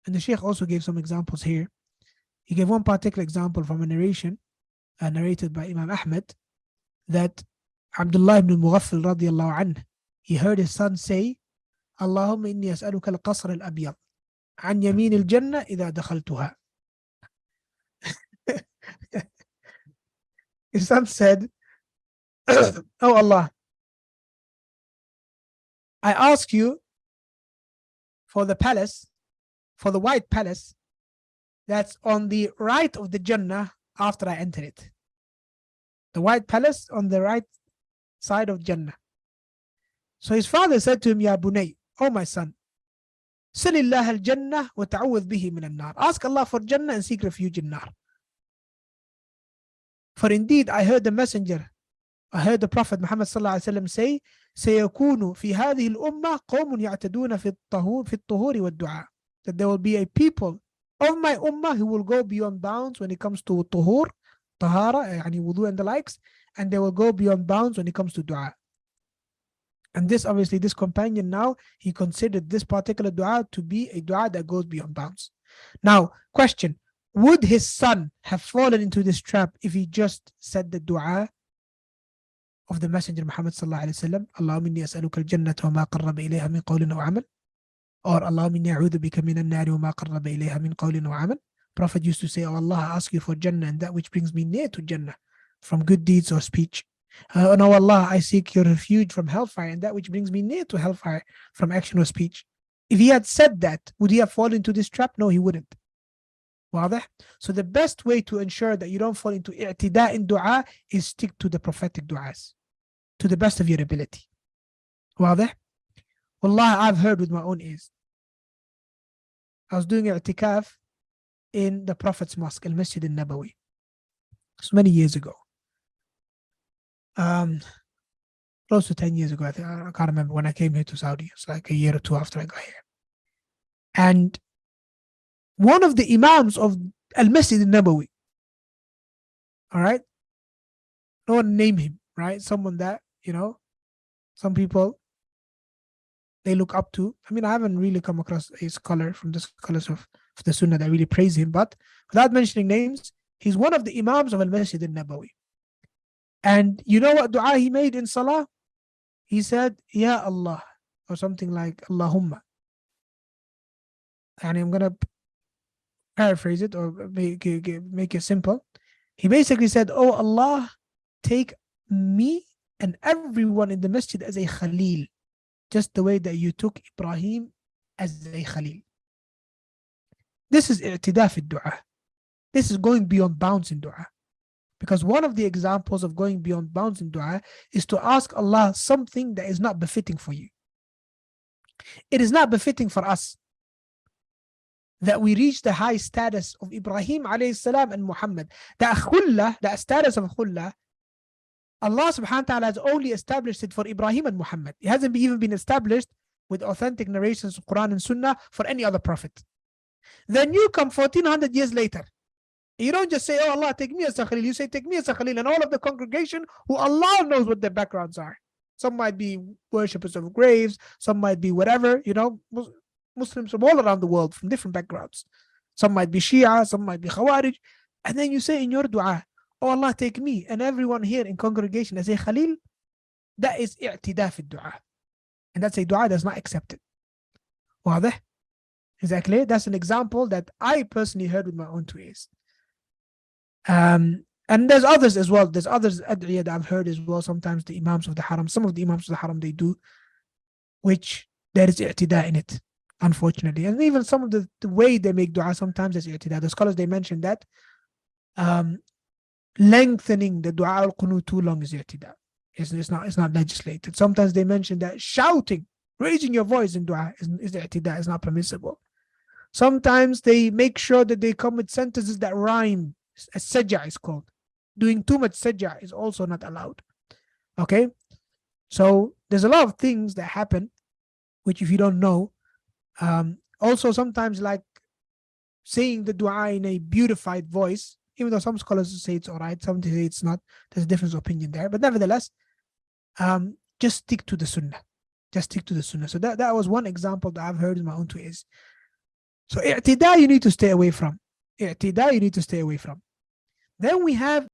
And the Shaykh also gave some examples here. He gave one particular example from a narration narrated by Imam Ahmad, that Abdullah ibn Mughaffal radiallahu anhu, he heard his son say, Allahumma inni as'aluka al-qasr al-abyad an yamin al-jannah idha dakhaltuha. His son said, oh Allah, I ask you for the palace, for the white palace that's on the right of the Jannah after I enter it. The white palace on the right side of Jannah. So his father said to him, Ya Bunay, oh my son, Salillah al-Jannah wa ta'awwadh bihi min al-nar. Ask Allah for Jannah and seek refuge in nar. For indeed I heard the messenger, I heard the Prophet Muhammad sallallahu alaihi wasallam say, سيكون في هذه الأمة قوم يعتدون في الطهور والدعاء. That there will be a people of my ummah who will go beyond bounds when it comes to tuhur, tahara, yani wudu and the likes, and they will go beyond bounds when it comes to dua. And this, obviously, this companion now, he considered this particular dua to be a dua that goes beyond bounds. Now, question, would his son have fallen into this trap if he just said the dua of the Messenger Muhammad sallallahu alaihi wasallam, Allahumma inni as'aluka al-jannata wa ma qarraba ilayha min qawlin aw amal, or Allahumma inni a'udhu bika min an-nari wa ma qarraba ilayha min qawlin aw amal? Prophet used to say, oh Allah, I ask you for Jannah and that which brings me near to Jannah from good deeds or speech. And oh Allah, I seek your refuge from hellfire and that which brings me near to hellfire from action or speech. If he had said that, would he have fallen into this trap? No, he wouldn't. واضح? So the best way to ensure that you don't fall into i'tida in dua is stick to the prophetic du'as to the best of your ability. واضح? Wallah, I've heard with my own ears. I was doing i'tikaf in the Prophet's mosque, Al-Masjid al-Nabawi. It's many years ago. Close to 10 years ago, I think. I can't remember when I came here to Saudi. It's like a year or two after I got here. And one of the imams of Al-Masjid al-Nabawi, all right? No one name him, right? Someone that, you know, some people, they look up to. I mean, I haven't really come across a scholar from the scholars of the Sunnah that really praise him, but without mentioning names, he's one of the imams of Al-Masjid al-Nabawi. And you know what dua he made in Salah? He said, Ya Allah, or something like Allahumma. And I'm going to paraphrase it or make it simple. He basically said, oh Allah, take me and everyone in the masjid as a Khalil, just the way that you took Ibrahim as a Khalil. This is i'tida fi dua. This is going beyond bounds in dua. Because one of the examples of going beyond bounds in dua is to ask Allah something that is not befitting for you. It is not befitting for us that we reach the high status of Ibrahim alayhi salam and Muhammad. That status of khullah, Allah subhanahu wa ta'ala has only established it for Ibrahim and Muhammad. It hasn't even been established with authentic narrations of Quran and Sunnah for any other prophet. Then you come 1400 years later. You don't just say, oh Allah, take me as a Khalil. You say, take me as a Khalil. And all of the congregation who Allah knows what their backgrounds are. Some might be worshippers of graves. Some might be whatever, you know, Muslims from all around the world, from different backgrounds. Some might be Shia, some might be Khawarij. And then you say in your dua, oh Allah, take me and everyone here in congregation as a Khalil. That is i'tida fi dua. And that's a dua that's not accepted. واضح? Is that clear? That's an example that I personally heard with my own two ears. And there's others as well. There's others ad'iyah that I've heard as well. Sometimes the Imams of the Haram, some of the Imams of the Haram, they do, which there is i'tida in it, unfortunately. And even some of the way they make dua, sometimes there's i'tida. The scholars, they mentioned that lengthening the dua al-qunut too long is i'tida. It's not legislated. Sometimes they mention that shouting, raising your voice in dua is i'tida, is not permissible. Sometimes they make sure that they come with sentences that rhyme. As sajja is called. Doing too much sajja is also not allowed. Okay? So there's a lot of things that happen, which if you don't know, also sometimes like saying the dua in a beautified voice, even though some scholars say it's all right, some say it's not. There's a difference of opinion there. But nevertheless, just stick to the sunnah. Just stick to the sunnah. So that was one example that I've heard in my own two ears. So i'tida you need to stay away from. I'tida you need to stay away from. Then we have